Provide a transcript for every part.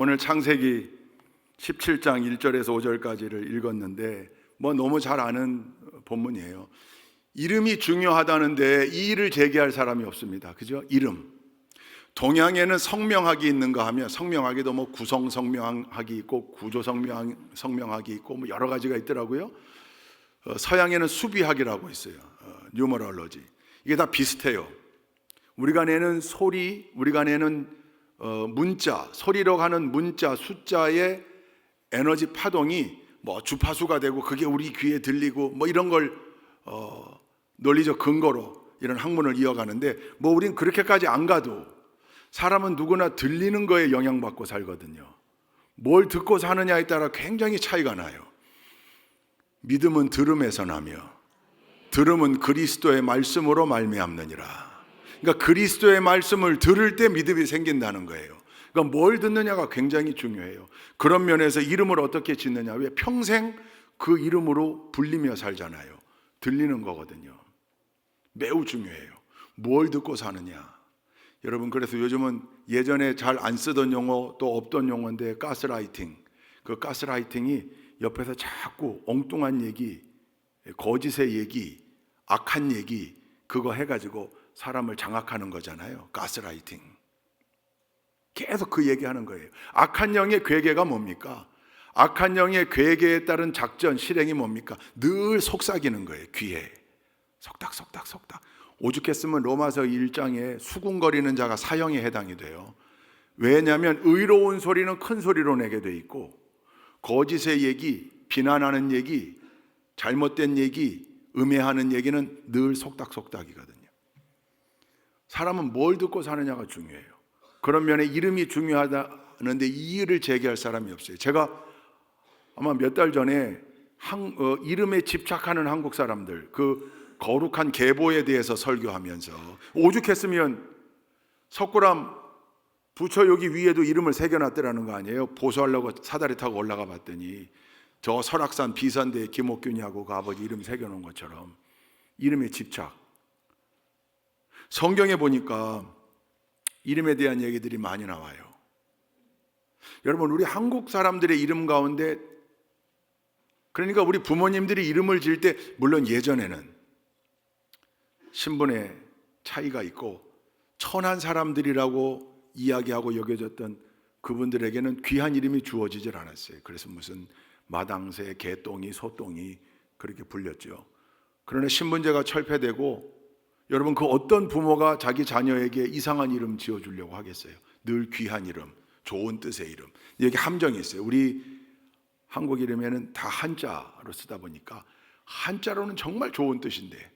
오늘 창세기 17장 1절에서 5절까지를 읽었는데 너무 잘 아는 본문이에요. 이름이 중요하다는데 이 일을 제기할 사람이 없습니다. 그죠? 이름. 동양에는 성명학이 있는가 하면 성명학에도 구성 성명학이 있고 구조 성명학이 있고 여러 가지가 있더라고요. 서양에는 수비학이라고 있어요. 뉴머럴로지. 이게 다 비슷해요. 우리가 내는 소리, 우리가 내는 문자, 소리로 가는 문자, 숫자의 에너지 파동이 주파수가 되고 그게 우리 귀에 들리고 이런 걸 논리적 근거로 이런 학문을 이어가는데 우린 그렇게까지 안 가도 사람은 누구나 들리는 거에 영향받고 살거든요. 뭘 듣고 사느냐에 따라 굉장히 차이가 나요. 믿음은 들음에서 나며 들음은 그리스도의 말씀으로 말미암느니라. 그러니까 그리스도의 말씀을 들을 때 믿음이 생긴다는 거예요. 그러니까 뭘 듣느냐가 굉장히 중요해요. 그런 면에서 이름을 어떻게 짓느냐. 왜 평생 그 이름으로 불리며 살잖아요. 들리는 거거든요. 매우 중요해요. 뭘 듣고 사느냐. 여러분, 그래서 요즘은 예전에 잘 안 쓰던 용어 또 없던 용어인데 가스라이팅. 그 가스라이팅이 옆에서 자꾸 엉뚱한 얘기, 거짓의 얘기, 악한 얘기 그거 해가지고 사람을 장악하는 거잖아요. 가스라이팅. 계속 그 얘기하는 거예요. 악한 영의 괴계가 뭡니까? 악한 영의 괴계에 따른 작전, 실행이 뭡니까? 늘 속삭이는 거예요. 귀에 속닥. 오죽했으면 로마서 1장에 수군거리는 자가 사형에 해당이 돼요. 왜냐하면 의로운 소리는 큰 소리로 내게 돼 있고 거짓의 얘기, 비난하는 얘기, 잘못된 얘기, 음해하는 얘기는 늘 속닥속닥이거든요. 사람은 뭘 듣고 사느냐가 중요해요. 그런 면에 이름이 중요하다는데 이 일을 제기할 사람이 없어요. 제가 아마 몇 달 전에 이름에 집착하는 한국 사람들, 그 거룩한 계보에 대해서 설교하면서 오죽했으면 석굴암 부처 여기 위에도 이름을 새겨놨더라는 거 아니에요. 보수하려고 사다리 타고 올라가 봤더니 저 설악산 비산대에 김옥균이하고 그 아버지 이름 새겨놓은 것처럼 이름에 집착. 성경에 보니까 이름에 대한 얘기들이 많이 나와요. 여러분, 우리 한국 사람들의 이름 가운데, 그러니까 우리 부모님들이 이름을 지을 때 물론 예전에는 신분의 차이가 있고 천한 사람들이라고 이야기하고 여겨졌던 그분들에게는 귀한 이름이 주어지질 않았어요. 그래서 무슨 마당새, 개똥이, 소똥이 그렇게 불렸죠. 그러나 신분제가 철폐되고 여러분, 그 어떤 부모가 자기 자녀에게 이상한 이름 지어주려고 하겠어요? 늘 귀한 이름, 좋은 뜻의 이름. 여기 함정이 있어요. 우리 한국 이름에는 다 한자로 쓰다 보니까 한자로는 정말 좋은 뜻인데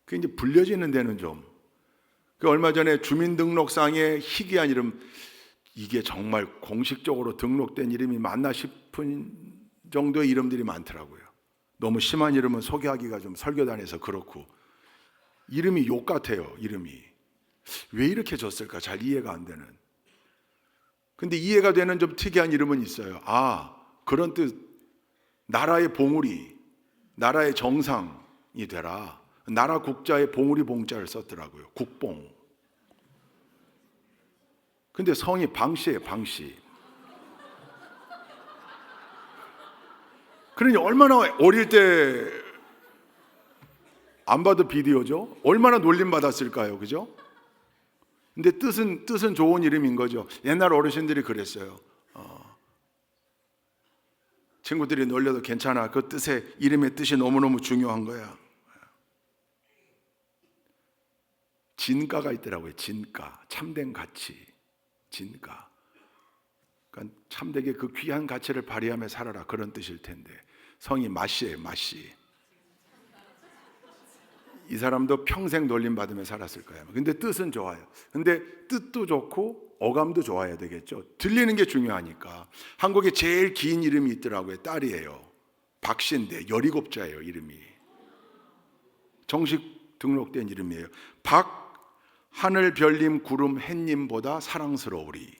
그게 이제 불려지는 데는 좀, 얼마 전에 주민등록상에 희귀한 이름, 이게 정말 공식적으로 등록된 이름이 맞나 싶은 정도의 이름들이 많더라고요. 너무 심한 이름은 소개하기가 좀 설교단에서 그렇고, 이름이 욕 같아요. 이름이 왜 이렇게 줬을까 잘 이해가 안 되는. 근데 이해가 되는 좀 특이한 이름은 있어요. 그런 뜻, 나라의 봉우리, 나라의 정상이 되라. 나라 국자에 봉우리 봉자를 썼더라고요. 국봉. 근데 성이 방씨예요. 방씨. 그러니 얼마나 어릴 때 안 봐도 비디오죠. 얼마나 놀림 받았을까요, 그죠? 근데 뜻은 좋은 이름인 거죠. 옛날 어르신들이 그랬어요. 친구들이 놀려도 괜찮아. 그 이름의 뜻이 너무너무 중요한 거야. 진가가 있더라고요. 진가, 참된 가치, 진가. 그러니까 참되게 그 귀한 가치를 발휘하며 살아라, 그런 뜻일 텐데 성이 마씨예요. 마씨. 이 사람도 평생 놀림 받으며 살았을 거예요. 근데 뜻은 좋아요. 근데 뜻도 좋고 어감도 좋아야 되겠죠. 들리는 게 중요하니까. 한국에 제일 긴 이름이 있더라고요. 딸이에요. 박씨인데 17자예요. 이름이 정식 등록된 이름이에요. 하늘 별님 구름 햇님보다 사랑스러우리.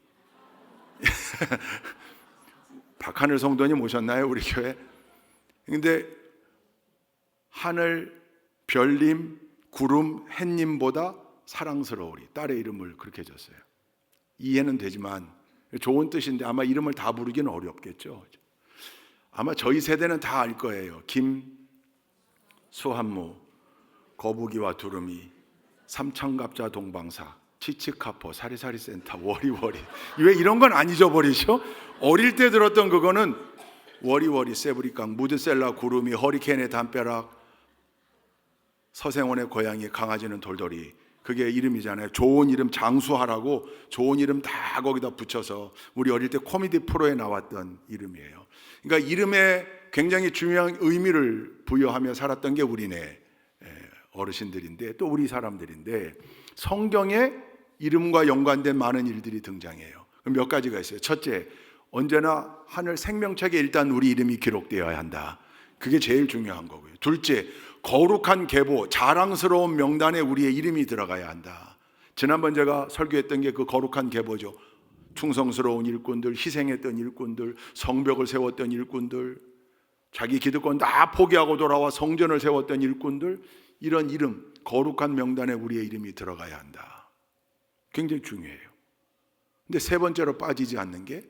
박하늘 성도님 오셨나요? 우리 교회? 근데 하늘 별님 구름 햇님보다 사랑스러우리, 딸의 이름을 그렇게 줬어요. 이해는 되지만 좋은 뜻인데 아마 이름을 다 부르기는 어렵겠죠. 아마 저희 세대는 다 알 거예요. 김, 수한무, 거북이와 두루미, 삼천갑자 동방사, 치치카포, 사리사리센터, 워리워리. 왜 이런 건 안 잊어버리죠? 어릴 때 들었던 그거는 워리워리, 세브리깡, 무드셀라 구름이, 허리케인의 담벼락, 서생원의 고양이, 강아지는 돌돌이. 그게 이름이잖아요. 좋은 이름 장수하라고 좋은 이름 다 거기다 붙여서 우리 어릴 때 코미디 프로에 나왔던 이름이에요. 그러니까 이름에 굉장히 중요한 의미를 부여하며 살았던 게 우리네 어르신들인데 또 우리 사람들인데 성경에 이름과 연관된 많은 일들이 등장해요. 몇 가지가 있어요. 첫째, 언제나 하늘 생명책에 일단 우리 이름이 기록되어야 한다. 그게 제일 중요한 거고요. 둘째, 거룩한 계보, 자랑스러운 명단에 우리의 이름이 들어가야 한다. 지난번 제가 설교했던 게 그 거룩한 계보죠. 충성스러운 일꾼들, 희생했던 일꾼들, 성벽을 세웠던 일꾼들, 자기 기득권 다 포기하고 돌아와 성전을 세웠던 일꾼들, 이런 이름, 거룩한 명단에 우리의 이름이 들어가야 한다. 굉장히 중요해요. 근데 세 번째로 빠지지 않는 게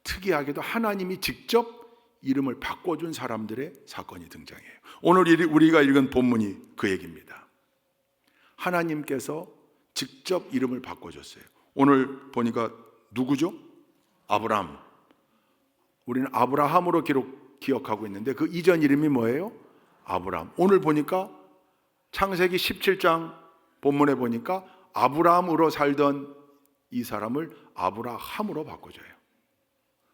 특이하게도 하나님이 직접 이름을 바꿔준 사람들의 사건이 등장해요. 오늘 우리가 읽은 본문이 그 얘기입니다. 하나님께서 직접 이름을 바꿔줬어요. 오늘 보니까 누구죠? 아브람. 우리는 아브라함으로 기억하고 있는데 그 이전 이름이 뭐예요? 아브람. 오늘 보니까 창세기 17장 본문에 보니까 아브람으로 살던 이 사람을 아브라함으로 바꿔줘요.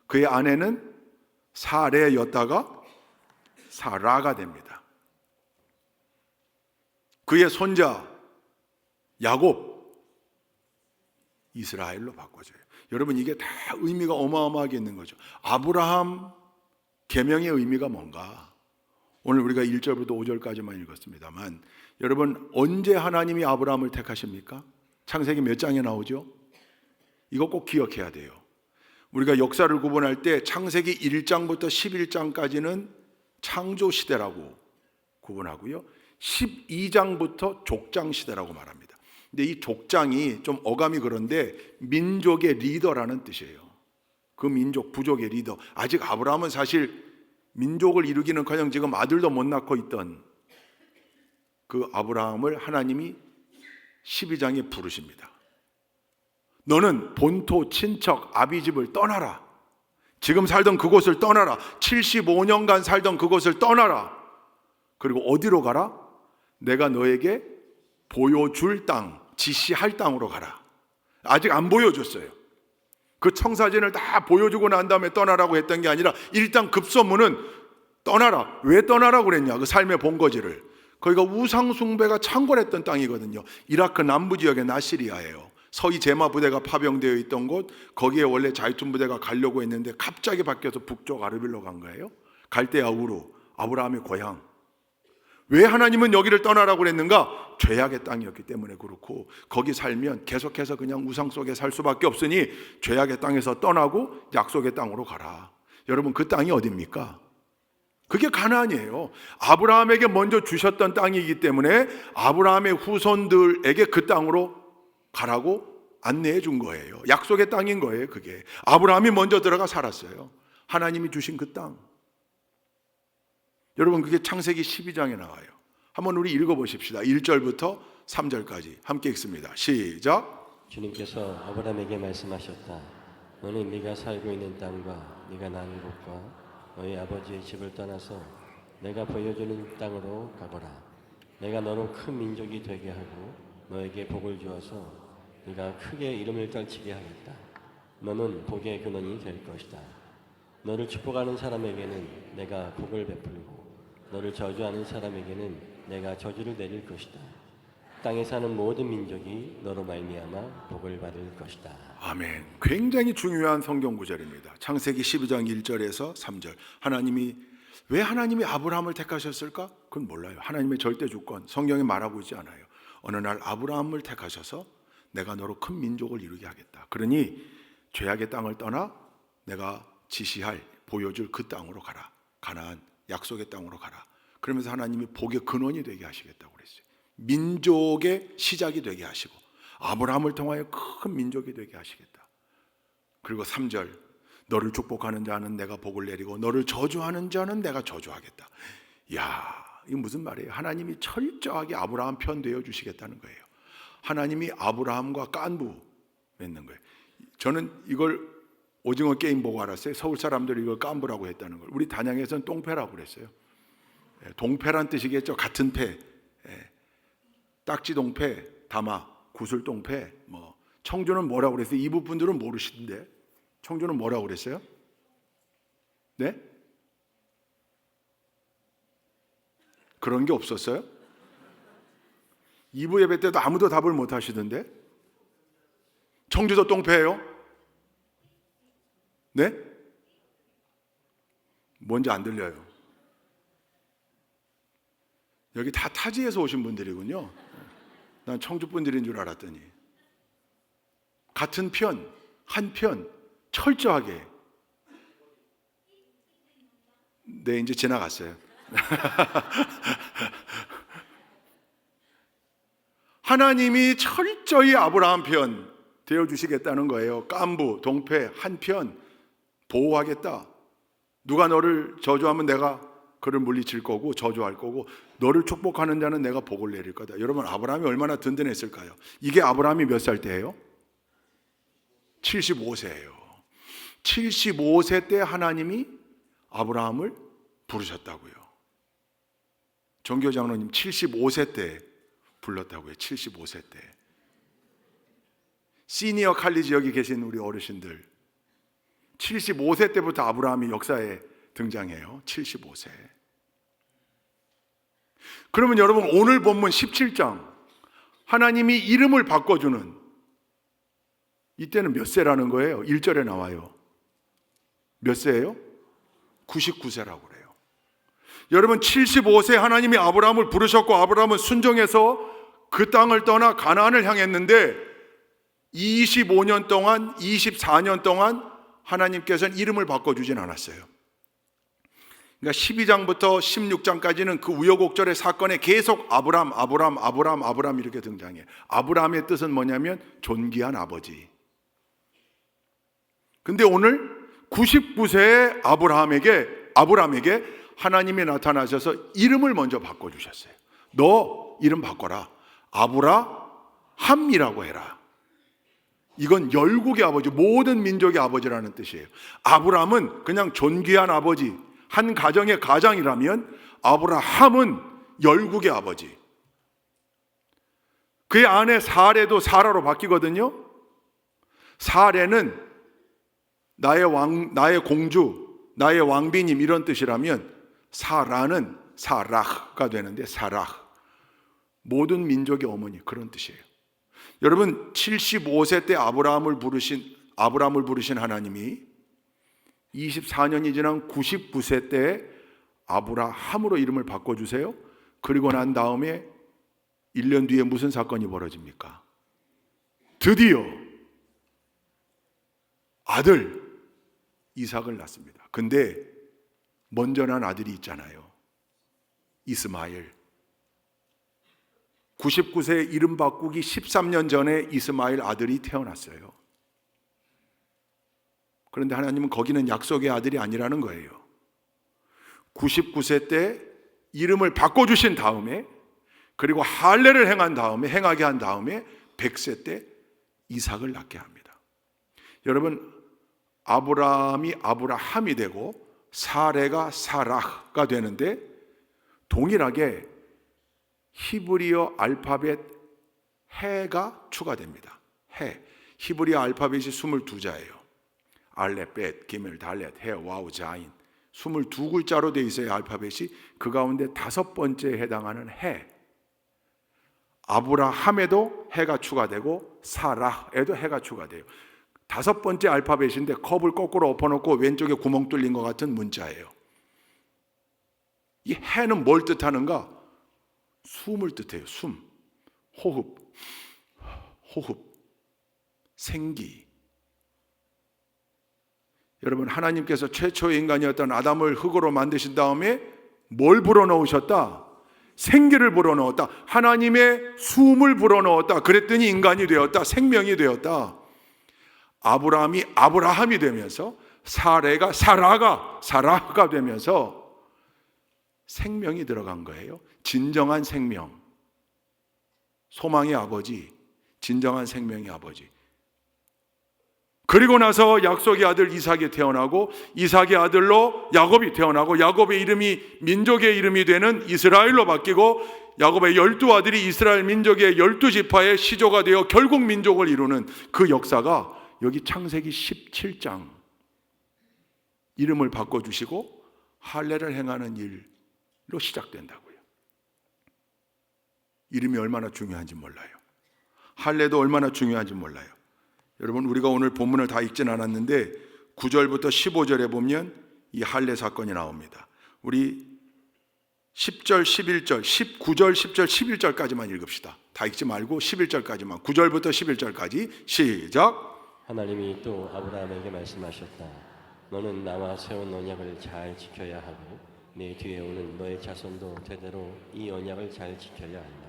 그의 아내는 사레였다가 사라가 됩니다. 그의 손자 야곱 이스라엘로 바꿔줘요. 여러분 이게 다 의미가 어마어마하게 있는 거죠. 아브라함 계명의 의미가 뭔가? 오늘 우리가 1절부터 5절까지만 읽었습니다만 여러분 언제 하나님이 아브라함을 택하십니까? 창세기 몇 장에 나오죠? 이거 꼭 기억해야 돼요. 우리가 역사를 구분할 때 창세기 1장부터 11장까지는 창조 시대라고 구분하고요. 12장부터 족장 시대라고 말합니다. 근데 이 족장이 좀 어감이 그런데 민족의 리더라는 뜻이에요. 그 민족, 부족의 리더. 아직 아브라함은 사실 민족을 이루기는커녕 지금 아들도 못 낳고 있던 그 아브라함을 하나님이 12장에 부르십니다. 너는 본토, 친척, 아비집을 떠나라. 지금 살던 그곳을 떠나라. 75년간 살던 그곳을 떠나라. 그리고 어디로 가라? 내가 너에게 보여줄 땅, 지시할 땅으로 가라. 아직 안 보여줬어요. 그 청사진을 다 보여주고 난 다음에 떠나라고 했던 게 아니라 일단 급선무는 떠나라. 왜 떠나라고 그랬냐? 그 삶의 본거지를. 거기가 우상 숭배가 창궐했던 땅이거든요. 이라크 남부 지역의 나시리아예요. 서희 제마 부대가 파병되어 있던 곳, 거기에 원래 자이툰 부대가 가려고 했는데 갑자기 바뀌어서 북쪽 아르빌로 간 거예요. 갈대아 우루, 아브라함의 고향. 왜 하나님은 여기를 떠나라고 그랬는가? 죄악의 땅이었기 때문에 그렇고 거기 살면 계속해서 그냥 우상 속에 살 수밖에 없으니 죄악의 땅에서 떠나고 약속의 땅으로 가라. 여러분 그 땅이 어디입니까? 그게 가나안이에요. 아브라함에게 먼저 주셨던 땅이기 때문에 아브라함의 후손들에게 그 땅으로 가라고 안내해 준 거예요. 약속의 땅인 거예요. 그게 아브라함이 먼저 들어가 살았어요. 하나님이 주신 그 땅. 여러분 그게 창세기 12장에 나와요. 한번 우리 읽어보십시다. 1절부터 3절까지 함께 읽습니다. 시작. 주님께서 아브라함에게 말씀하셨다. 너는 네가 살고 있는 땅과 네가 나는 곳과 너희 아버지의 집을 떠나서 내가 보여주는 땅으로 가거라. 내가 너로 큰 민족이 되게 하고 너에게 복을 주어서 네가 크게 이름을 떨치게 하겠다. 너는 복의 근원이 될 것이다. 너를 축복하는 사람에게는 내가 복을 베풀고 너를 저주하는 사람에게는 내가 저주를 내릴 것이다. 땅에 사는 모든 민족이 너로 말미암아 복을 받을 것이다. 아멘. 굉장히 중요한 성경 구절입니다. 창세기 12장 1절에서 3절. 왜 하나님이 아브라함을 택하셨을까? 그건 몰라요. 하나님의 절대 주권, 성경에 말하고 있지 않아요. 어느 날 아브라함을 택하셔서 내가 너로 큰 민족을 이루게 하겠다. 그러니 죄악의 땅을 떠나 내가 지시할, 보여줄 그 땅으로 가라. 가나안, 약속의 땅으로 가라. 그러면서 하나님이 복의 근원이 되게 하시겠다고 그랬어요. 민족의 시작이 되게 하시고 아브라함을 통하여 큰 민족이 되게 하시겠다. 그리고 3절, 너를 축복하는 자는 내가 복을 내리고 너를 저주하는 자는 내가 저주하겠다. 이야, 이게 무슨 말이에요? 하나님이 철저하게 아브라함 편 되어 주시겠다는 거예요. 하나님이 아브라함과 깐부 맺는 거예요. 저는 이걸 오징어 게임 보고 알았어요. 서울 사람들이 이걸 깐부라고 했다는 걸. 우리 단양에서는 똥패라고 그랬어요. 동패란 뜻이겠죠. 같은 패. 딱지동패, 담아, 구슬동패. 뭐 청주는 뭐라고 그랬어요? 이부 분들은 모르시던데. 청주는 뭐라고 그랬어요? 네? 그런 게 없었어요? 2부 예배 때도 아무도 답을 못 하시던데? 청주도 똥패예요? 네? 뭔지 안 들려요. 여기 다 타지에서 오신 분들이군요. 난 청주 분들인 줄 알았더니. 같은 편, 한 편, 철저하게. 네, 이제 지나갔어요. 하나님이 철저히 아브라함 편 되어주시겠다는 거예요. 깐부, 동패, 한 편 보호하겠다. 누가 너를 저주하면 내가 그를 물리칠 거고 저주할 거고, 너를 축복하는 자는 내가 복을 내릴 거다. 여러분, 아브라함이 얼마나 든든했을까요? 이게 아브라함이 몇 살 때예요? 75세예요. 75세 때 하나님이 아브라함을 부르셨다고요. 정교 장로님 75세 때 불렀다고요. 75세 때. 시니어 칼리지 여기 계신 우리 어르신들, 75세 때부터 아브라함이 역사에 등장해요. 75세. 그러면 여러분, 오늘 본문 17장 하나님이 이름을 바꿔주는 이때는 몇 세라는 거예요? 1절에 나와요. 몇 세예요? 99세라고 그래요. 여러분, 75세 하나님이 아브라함을 부르셨고 아브라함은 순종해서 그 땅을 떠나 가나안을 향했는데 25년 동안, 24년 동안 하나님께서는 이름을 바꿔주진 않았어요. 그러니까 12장부터 16장까지는 그 우여곡절의 사건에 계속 아브람 이렇게 등장해요. 아브람의 뜻은 뭐냐면 존귀한 아버지. 근데 오늘 99세의 아브람에게 하나님이 나타나셔서 이름을 먼저 바꿔주셨어요. 너 이름 바꿔라. 아브라함이라고 해라. 이건 열국의 아버지, 모든 민족의 아버지라는 뜻이에요. 아브람은 그냥 존귀한 아버지, 한 가정의 가장이라면 아브라함은 열국의 아버지. 그의 아내 사레도 사라로 바뀌거든요. 사레는 나의 공주, 나의 왕비님 이런 뜻이라면 사라는 사라가 되는데 사라, 모든 민족의 어머니 그런 뜻이에요. 여러분, 75세 때 아브라함을 부르신 하나님이 24년이 지난 99세 때 아브라함으로 이름을 바꿔주세요. 그리고 난 다음에 1년 뒤에 무슨 사건이 벌어집니까? 드디어 아들 이삭을 낳습니다. 근데 먼저 난 아들이 있잖아요. 이스마엘. 99세 이름 바꾸기 13년 전에 이스마엘 아들이 태어났어요. 그런데 하나님은 거기는 약속의 아들이 아니라는 거예요. 99세 때 이름을 바꿔주신 다음에, 그리고 할례를 행하게 한 다음에 100세 때 이삭을 낳게 합니다. 여러분, 아브라함이 아브라함이 되고 사레가 사라가 되는데 동일하게 히브리어 알파벳 해가 추가됩니다. 해. 히브리어 알파벳이 22자예요. 알렙, 벳, 기멜, 달렛, 해, 와우, 자인. 22글자로 되어 있어요. 알파벳이. 그 가운데 5번째에 해당하는 해. 아브라함에도 해가 추가되고 사라에도 해가 추가돼요. 5번째 알파벳인데 컵을 거꾸로 엎어놓고 왼쪽에 구멍 뚫린 것 같은 문자예요. 이 해는 뭘 뜻하는가? 숨을 뜻해요. 숨, 호흡, 생기. 여러분, 하나님께서 최초의 인간이었던 아담을 흙으로 만드신 다음에 뭘 불어넣으셨다? 생기를 불어넣었다. 하나님의 숨을 불어넣었다. 그랬더니 인간이 되었다. 생명이 되었다. 아브라함이 아브라함이 되면서 사레가 사라가 되면서 생명이 들어간 거예요. 진정한 생명, 소망의 아버지, 진정한 생명의 아버지. 그리고 나서 약속의 아들 이삭이 태어나고 이삭의 아들로 야곱이 태어나고 야곱의 이름이 민족의 이름이 되는 이스라엘로 바뀌고 야곱의 12아들이 이스라엘 민족의 12지파의 시조가 되어 결국 민족을 이루는 그 역사가 여기 창세기 17장 이름을 바꿔주시고 할례를 행하는 일로 시작된다고요. 이름이 얼마나 중요한지 몰라요. 할례도 얼마나 중요한지 몰라요. 여러분, 우리가 오늘 본문을 다 읽진 않았는데 9절부터 15절에 보면 이 할례 사건이 나옵니다. 우리 10절, 11절, 19절, 10절, 11절까지만 읽읍시다. 다 읽지 말고 11절까지만, 9절부터 11절까지 시작. 하나님이 또 아브라함에게 말씀하셨다. 너는 나와 세운 언약을 잘 지켜야 하고 내 뒤에 오는 너의 자손도 대대로 이 언약을 잘 지켜야 한다.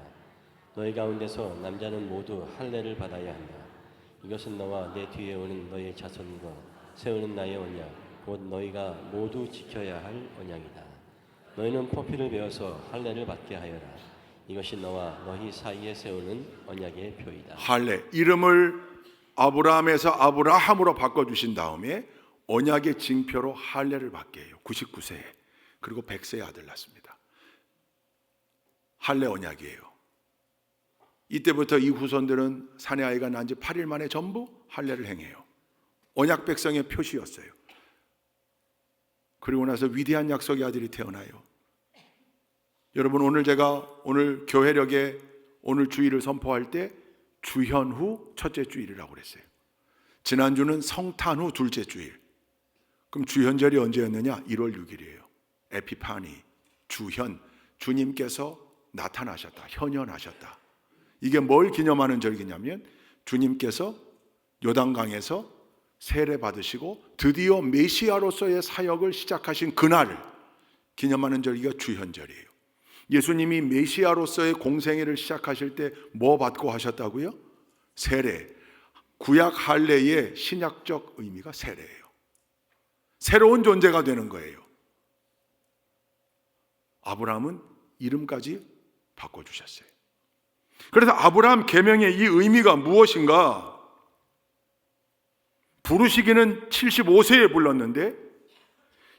너희 가운데서 남자는 모두 할례를 받아야 한다. 이것은 너와 내 뒤에 오는 너의 자손과 세우는 나의 언약, 곧 너희가 모두 지켜야 할 언약이다. 너희는 포피를 베어서 할례를 받게 하여라. 이것이 너와 너희 사이에 세우는 언약의 표이다. 할례, 이름을 아브라함에서 아브라함으로 바꿔주신 다음에 언약의 징표로 할례를 받게 해요. 99세에. 그리고 100세의 아들 낳습니다. 할례 언약이에요. 이때부터 이 후손들은 사내 아이가 난 지 8일 만에 전부 할례를 행해요. 언약 백성의 표시였어요. 그리고 나서 위대한 약속의 아들이 태어나요. 여러분, 오늘 교회력에 오늘 주일을 선포할 때 주현 후 첫째 주일이라고 그랬어요. 지난주는 성탄 후 둘째 주일. 그럼 주현절이 언제였느냐? 1월 6일이에요. 에피파니, 주현, 주님께서 나타나셨다, 현현하셨다. 이게 뭘 기념하는 절기냐면 주님께서 요단강에서 세례 받으시고 드디어 메시아로서의 사역을 시작하신 그날을 기념하는 절기가 주현절이에요. 예수님이 메시아로서의 공생애를 시작하실 때 뭐 받고 하셨다고요? 세례. 구약 할례의 신약적 의미가 세례예요. 새로운 존재가 되는 거예요. 아브라함은 이름까지 바꿔주셨어요. 그래서 아브라함 계명의 이 의미가 무엇인가? 부르시기는 75세에 불렀는데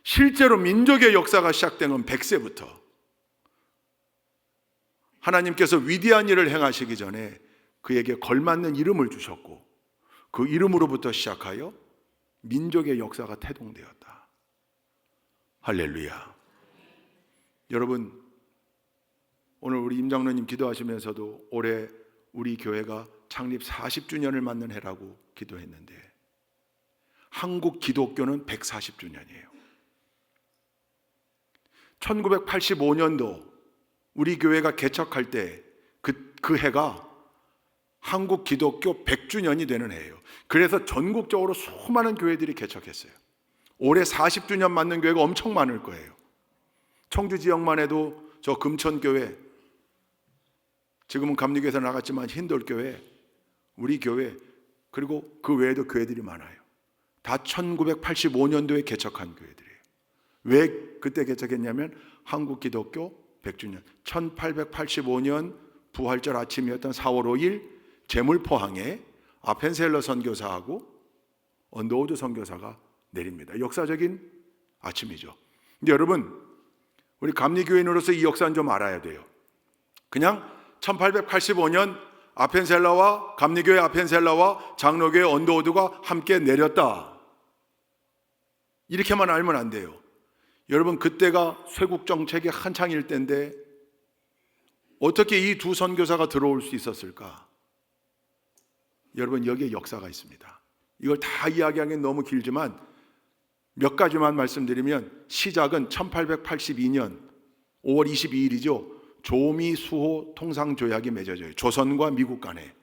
실제로 민족의 역사가 시작된 건 100세부터. 하나님께서 위대한 일을 행하시기 전에 그에게 걸맞는 이름을 주셨고 그 이름으로부터 시작하여 민족의 역사가 태동되었다. 할렐루야. 여러분, 오늘 우리 임 장로님 기도하시면서도 올해 우리 교회가 창립 40주년을 맞는 해라고 기도했는데 한국 기독교는 140주년이에요. 1985년도 우리 교회가 개척할 때 그 해가 한국 기독교 100주년이 되는 해예요. 그래서 전국적으로 수많은 교회들이 개척했어요. 올해 40주년 맞는 교회가 엄청 많을 거예요. 청주 지역만 해도 저 금천교회, 지금은 감리교에서 나갔지만 흰돌교회, 우리 교회, 그리고 그 외에도 교회들이 많아요. 다 1985년도에 개척한 교회들이에요. 왜 그때 개척했냐면 한국 기독교 100주년, 1885년 부활절 아침이었던 4월 5일 제물포항에 아펜셀러 선교사하고 언더우드 선교사가 내립니다. 역사적인 아침이죠. 근데 여러분, 우리 감리교인으로서 이 역사는 좀 알아야 돼요. 그냥 1885년 아펜셀러와 감리교회 아펜셀러와 장로교회 언더우드가 함께 내렸다, 이렇게만 알면 안 돼요. 여러분, 그때가 쇄국 정책의 한창일 때인데 어떻게 이 두 선교사가 들어올 수 있었을까? 여러분, 여기에 역사가 있습니다. 이걸 다 이야기하기엔 너무 길지만 몇 가지만 말씀드리면, 시작은 1882년 5월 22일이죠. 조미수호 통상조약이 맺어져요. 조선과 미국 간에.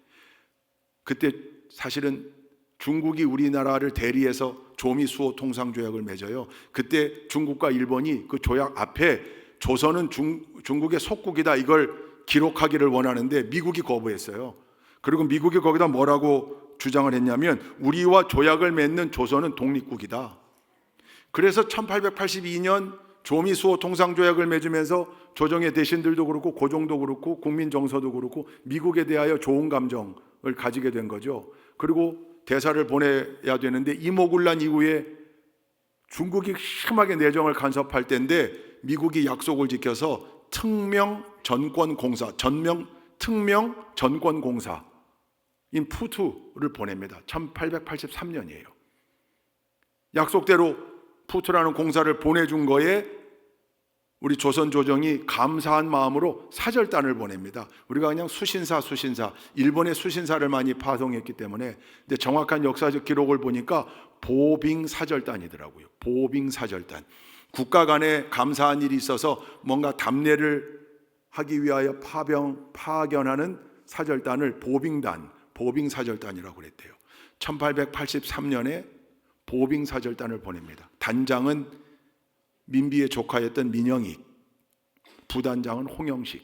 그때 사실은 중국이 우리나라를 대리해서 조미수호 통상조약을 맺어요. 그때 중국과 일본이 그 조약 앞에 조선은 중국의 속국이다, 이걸 기록하기를 원하는데 미국이 거부했어요. 그리고 미국이 거기다 뭐라고 주장을 했냐면 우리와 조약을 맺는 조선은 독립국이다. 그래서 1882년 조미수호 통상조약을 맺으면서 조정의 대신들도 그렇고 고종도 그렇고 국민 정서도 그렇고 미국에 대하여 좋은 감정을 가지게 된 거죠. 그리고 대사를 보내야 되는데 이모군란 이후에 중국이 심하게 내정을 간섭할 때인데 미국이 약속을 지켜서 특명 전권공사인 푸투를 보냅니다. 1883년이에요. 약속대로 푸투라는 공사를 보내준 거에 우리 조선 조정이 감사한 마음으로 사절단을 보냅니다. 우리가 그냥 수신사 일본의 수신사를 많이 파송했기 때문에 근데 정확한 역사적 기록을 보니까 보빙 사절단이더라고요. 보빙 사절단. 국가 간에 감사한 일이 있어서 뭔가 답례를 하기 위하여 파견하는 사절단을 보빙 사절단이라고 그랬대요. 1883년에 보빙 사절단을 보냅니다. 단장은 민비의 조카였던 민영익, 부단장은 홍영식.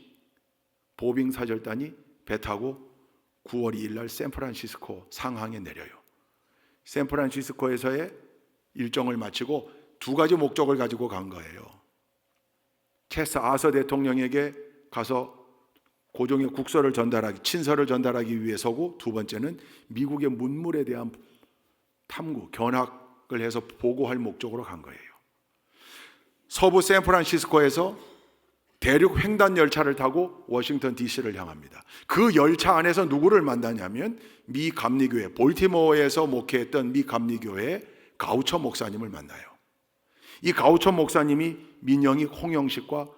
보빙 사절단이 배 타고 9월 2일 날 샌프란시스코 상항에 내려요. 샌프란시스코에서의 일정을 마치고 두 가지 목적을 가지고 간 거예요. 체스 아서 대통령에게 가서 고종의 국서를 전달하기, 친서를 전달하기 위해서고, 두 번째는 미국의 문물에 대한 탐구, 견학을 해서 보고할 목적으로 간 거예요. 서부 샌프란시스코에서 대륙 횡단 열차를 타고 워싱턴 DC를 향합니다. 그 열차 안에서 누구를 만나냐면 미 감리교회, 볼티모어에서 목회했던 미 감리교회 가우처 목사님을 만나요. 이 가우처 목사님이 민영익, 홍영식과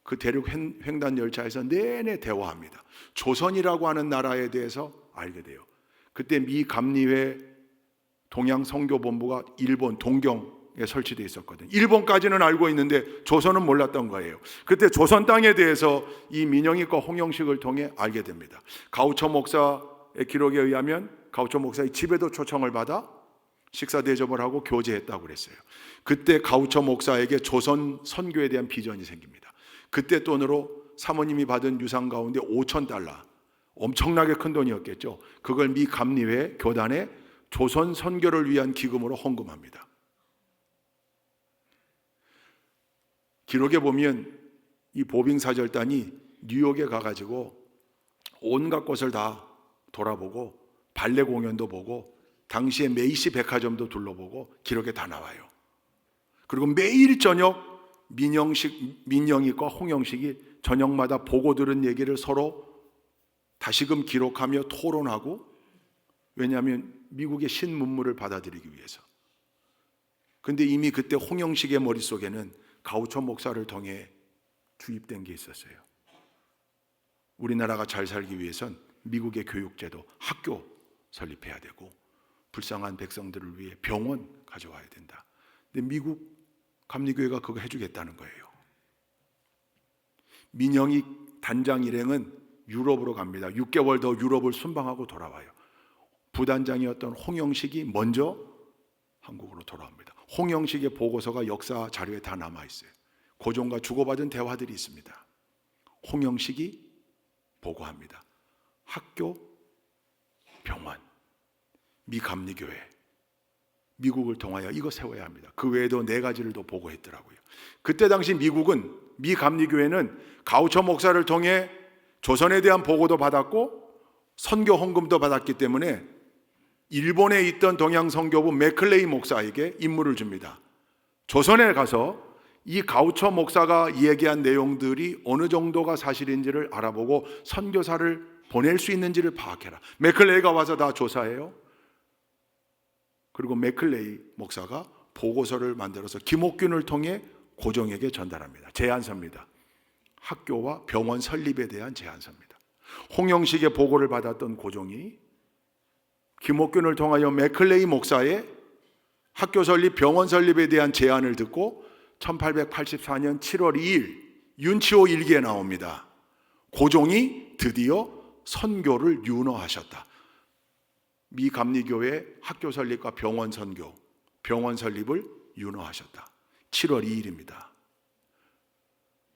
그 대륙 횡단 열차에서 내내 대화합니다. 조선이라고 하는 나라에 대해서 알게 돼요. 그때 미 감리회 동양 선교본부가 일본 동경에 설치되어 있었거든요. 일본까지는 알고 있는데 조선은 몰랐던 거예요. 그때 조선 땅에 대해서 이 민영익과 홍영식을 통해 알게 됩니다. 가우처 목사의 기록에 의하면 가우처 목사의 집에도 초청을 받아 식사 대접을 하고 교제했다고 그랬어요. 그때 가우처 목사에게 조선 선교에 대한 비전이 생깁니다. 그때 돈으로 사모님이 받은 유산 가운데 $5,000, 엄청나게 큰 돈이었겠죠. 그걸 미 감리회 교단에 조선 선교를 위한 기금으로 헌금합니다. 기록에 보면 이 보빙 사절단이 뉴욕에 가가지고 온갖 곳을 다 돌아보고 발레 공연도 보고 당시에 메이시 백화점도 둘러보고 기록에 다 나와요. 그리고 매일 저녁 민영익과 홍영식이 저녁마다 보고 들은 얘기를 서로 다시금 기록하며 토론하고, 왜냐하면 미국의 신문물을 받아들이기 위해서. 근데 이미 그때 홍영식의 머릿속에는 가우처 목사를 통해 주입된 게 있었어요. 우리나라가 잘 살기 위해선 미국의 교육제도, 학교 설립해야 되고 불쌍한 백성들을 위해 병원 가져와야 된다. 근데 미국 감리교회가 그거 해주겠다는 거예요. 민영익 단장 일행은 유럽으로 갑니다. 6개월 더 유럽을 순방하고 돌아와요. 부단장이었던 홍영식이 먼저 한국으로 돌아옵니다. 홍영식의 보고서가 역사 자료에 다 남아있어요. 고종과 주고받은 대화들이 있습니다. 홍영식이 보고합니다. 학교, 병원, 미 감리교회, 미국을 통하여 이거 세워야 합니다. 그 외에도 4가지를 더 보고했더라고요. 그때 당시 미국은, 미 감리교회는 가우처 목사를 통해 조선에 대한 보고도 받았고 선교 헌금도 받았기 때문에 일본에 있던 동양 선교부 맥클레이 목사에게 임무를 줍니다. 조선에 가서 이 가우처 목사가 얘기한 내용들이 어느 정도가 사실인지를 알아보고 선교사를 보낼 수 있는지를 파악해라. 맥클레이가 와서 다 조사해요. 그리고 맥클레이 목사가 보고서를 만들어서 김옥균을 통해 고종에게 전달합니다. 제안서입니다. 학교와 병원 설립에 대한 제안서입니다. 홍영식의 보고를 받았던 고종이 김옥균을 통하여 맥클레이 목사의 학교 설립, 병원 설립에 대한 제안을 듣고 1884년 7월 2일 윤치호 일기에 나옵니다. 고종이 드디어 선교를 윤허하셨다. 미 감리교회 학교 설립과 병원 선교, 병원 설립을 윤허하셨다. 7월 2일입니다.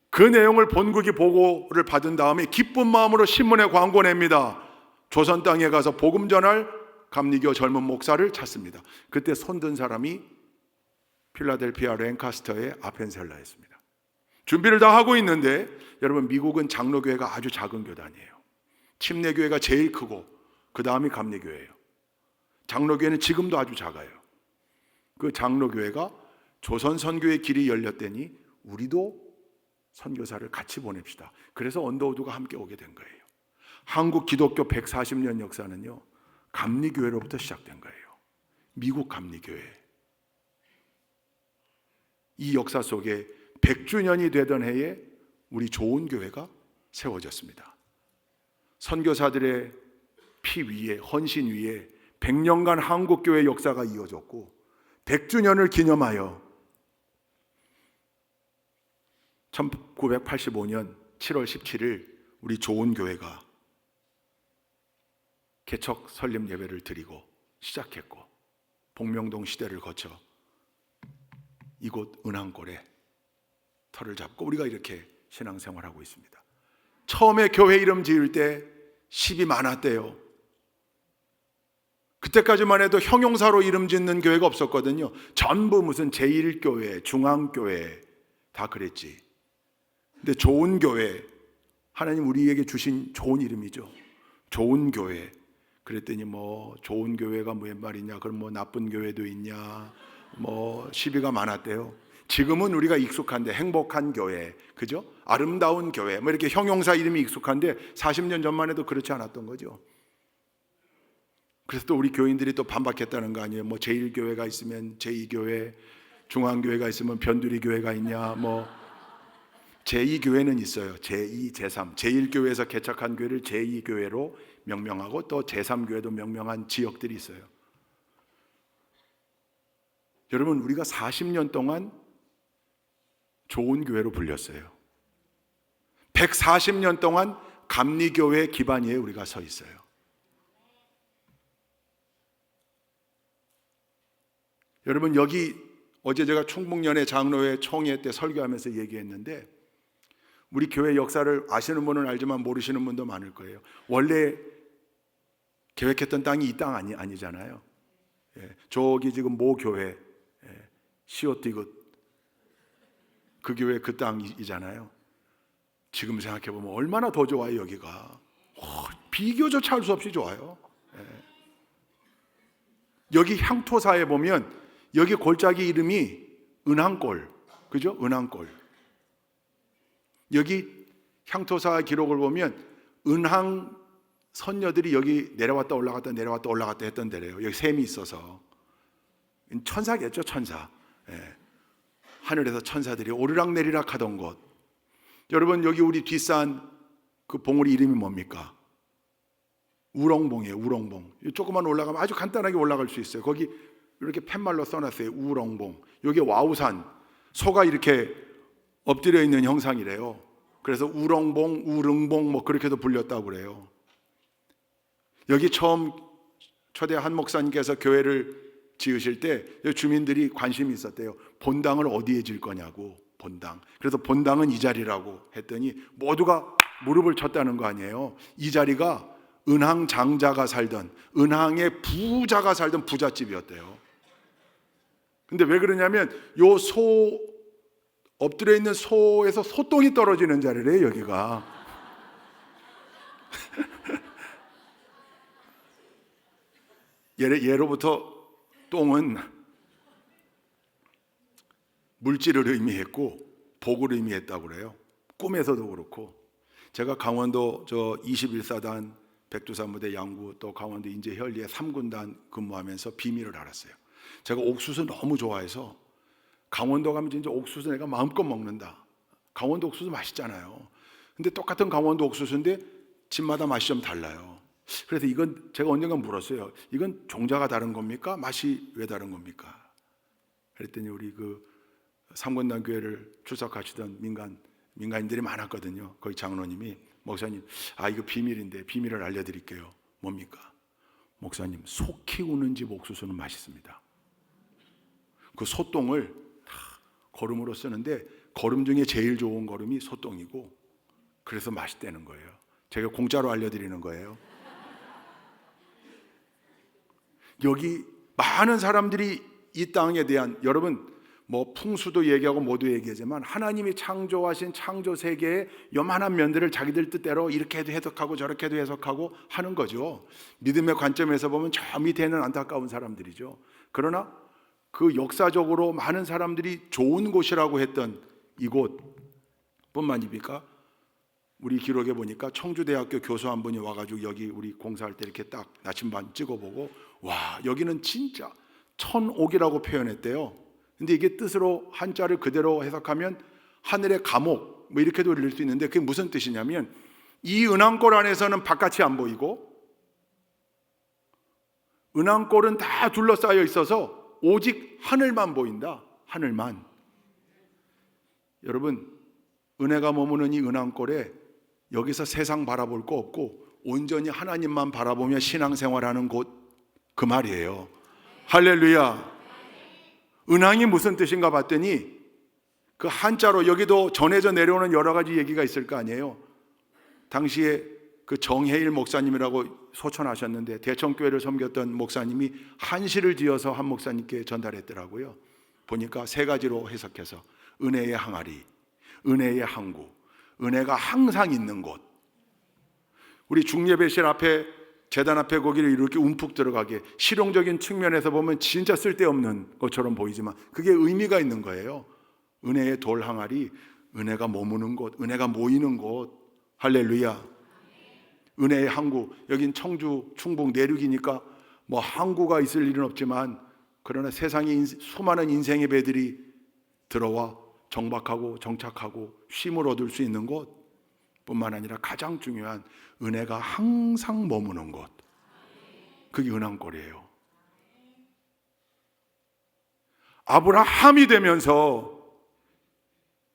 그 내용을 본국이 보고를 받은 다음에 기쁜 마음으로 신문에 광고 냅니다. 조선 땅에 가서 복음 전할 감리교 젊은 목사를 찾습니다. 그때 손든 사람이 필라델피아 랭카스터의 아펜셀라였습니다. 준비를 다 하고 있는데, 여러분, 미국은 장로교회가 아주 작은 교단이에요. 침례교회가 제일 크고 그 다음이 감리교회예요. 장로교회는 지금도 아주 작아요. 그 장로교회가 조선 선교의 길이 열렸더니 우리도 선교사를 같이 보냅시다. 그래서 언더우드가 함께 오게 된 거예요. 한국 기독교 140년 역사는요, 감리교회로부터 시작된 거예요. 미국 감리교회. 이 역사 속에 100주년이 되던 해에 우리 좋은 교회가 세워졌습니다. 선교사들의 피 위에, 헌신 위에 100년간 한국교회 역사가 이어졌고, 100주년을 기념하여 1985년 7월 17일 우리 좋은 교회가 개척 설립 예배를 드리고 시작했고, 복명동 시대를 거쳐 이곳 은항골에 터를 잡고 우리가 이렇게 신앙생활하고 있습니다. 처음에 교회 이름 지을 때 시비 많았대요. 그때까지만 해도 형용사로 이름 짓는 교회가 없었거든요. 전부 무슨 제1교회, 중앙교회 다 그랬지. 근데 좋은 교회, 하나님 우리에게 주신 좋은 이름이죠. 좋은 교회. 그랬더니 뭐 좋은 교회가 무슨 말이냐, 그럼 뭐 나쁜 교회도 있냐, 뭐 시비가 많았대요. 지금은 우리가 익숙한데 행복한 교회, 그죠? 아름다운 교회, 뭐 이렇게 형용사 이름이 익숙한데 40년 전만 해도 그렇지 않았던 거죠. 그래서 또 우리 교인들이 또 반박했다는 거 아니에요. 뭐 제1교회가 있으면 제2교회, 중앙교회가 있으면 변두리 교회가 있냐, 뭐 제2교회는 있어요. 제2, 제3. 제1교회에서 개척한 교회를 제2교회로 명명하고 또 제3교회도 명명한 지역들이 있어요. 여러분, 우리가 40년 동안 좋은 교회로 불렸어요. 140년 동안 감리교회 기반 위에 우리가 서 있어요. 여러분, 여기 어제 제가 충북연회 장로회 총회 때 설교하면서 얘기했는데, 우리 교회 역사를 아시는 분은 알지만 모르시는 분도 많을 거예요. 원래 계획했던 땅이 이 땅 아니잖아요. 예, 저기 지금 모 교회, 시오티굿, 그 교회 그 땅이잖아요. 지금 생각해보면 얼마나 더 좋아요. 여기가 비교조차 할 수 없이 좋아요. 예. 여기 향토사에 보면 여기 골짜기 이름이 은항골, 그죠? 은항골. 여기 향토사 기록을 보면 은항 선녀들이 여기 내려왔다 올라갔다 내려왔다 올라갔다 했던 데래요. 여기 샘이 있어서. 천사겠죠, 천사. 예. 하늘에서 천사들이 오르락내리락 하던 곳. 여러분, 여기 우리 뒷산 그 봉우리 이름이 뭡니까? 우렁봉이에요. 우렁봉. 조금만 올라가면 아주 간단하게 올라갈 수 있어요. 거기 이렇게 팻말로 써놨어요. 우렁봉. 여기 와우산, 소가 이렇게 엎드려 있는 형상이래요. 그래서 우렁봉, 우릉봉 뭐 그렇게도 불렸다고 그래요. 여기 처음 초대 한 목사님께서 교회를 지으실 때 주민들이 관심이 있었대요. 본당을 어디에 질 거냐고. 본당. 그래서 본당은 이 자리라고 했더니 모두가 무릎을 쳤다는 거 아니에요. 이 자리가 은항 장자가 살던, 은항의 부자가 살던 부잣집이었대요. 근데 왜 그러냐면 요 소, 엎드려 있는 소에서 소똥이 떨어지는 자리래요, 여기가. 예로부터 똥은 물질을 의미했고 복을 의미했다고 그래요. 꿈에서도 그렇고. 제가 강원도 저 21사단 백두산부대 양구, 또 강원도 인제 현리에 3군단 근무하면서 비밀을 알았어요. 제가 옥수수 너무 좋아해서 강원도 가면 진짜 옥수수 내가 마음껏 먹는다. 강원도 옥수수 맛있잖아요. 근데 똑같은 강원도 옥수수인데 집마다 맛이 좀 달라요. 그래서 이건 제가 언젠가 물었어요. 이건 종자가 다른 겁니까? 맛이 왜 다른 겁니까? 그랬더니 우리 그 3군단 교회를 출석하시던 민간인들이 많았거든요. 거기 장로님이, 목사님, 이거 비밀인데 비밀을 알려드릴게요. 뭡니까? 목사님, 소 키우는 집 옥수수는 맛있습니다. 그 소똥을 거름으로 쓰는데 거름 중에 제일 좋은 거름이 소똥이고, 그래서 맛있다는 거예요. 제가 공짜로 알려드리는 거예요. 여기 많은 사람들이 이 땅에 대한, 여러분 뭐 풍수도 얘기하고 뭐도 얘기하지만 하나님이 창조하신 창조 세계의 요만한 면들을 자기들 뜻대로 이렇게 해도 해석하고 저렇게 해도 해석하고 하는 거죠. 믿음의 관점에서 보면 저 밑에는 안타까운 사람들이죠. 그러나 그 역사적으로 많은 사람들이 좋은 곳이라고 했던 이곳뿐만입니까? 우리 기록에 보니까 청주대학교 교수 한 분이 와가지고 여기 우리 공사할 때 이렇게 딱 나침반 찍어보고, 와, 여기는 진짜 천옥이라고 표현했대요. 근데 이게 뜻으로 한자를 그대로 해석하면 하늘의 감옥 뭐 이렇게도 읽을 수 있는데, 그게 무슨 뜻이냐면 이 은왕골 안에서는 바깥이 안 보이고 은왕골은 다 둘러싸여 있어서 오직 하늘만 보인다. 하늘만. 여러분, 은혜가 머무는 이 은왕골에 여기서 세상 바라볼 거 없고 온전히 하나님만 바라보며 신앙생활하는 곳, 그 말이에요. 할렐루야. 은왕이 무슨 뜻인가 봤더니 그 한자로, 여기도 전해져 내려오는 여러 가지 얘기가 있을 거 아니에요. 당시에 그 정해일 목사님이라고 소천하셨는데 대청교회를 섬겼던 목사님이 한시를 지어서 한 목사님께 전달했더라고요. 보니까 세 가지로 해석해서 은혜의 항아리, 은혜의 항구, 은혜가 항상 있는 곳. 우리 중예배실 앞에, 제단 앞에 거기를 이렇게 움푹 들어가게, 실용적인 측면에서 보면 진짜 쓸데없는 것처럼 보이지만 그게 의미가 있는 거예요. 은혜의 돌 항아리, 은혜가 머무는 곳, 은혜가 모이는 곳. 할렐루야. 은혜의 항구, 여긴 청주 충북 내륙이니까 뭐 항구가 있을 일은 없지만, 그러나 세상에 수많은 인생의 배들이 들어와 정박하고 정착하고 쉼을 얻을 수 있는 곳 뿐만 아니라 가장 중요한 은혜가 항상 머무는 곳, 그게 은왕골이에요. 아브라함이 되면서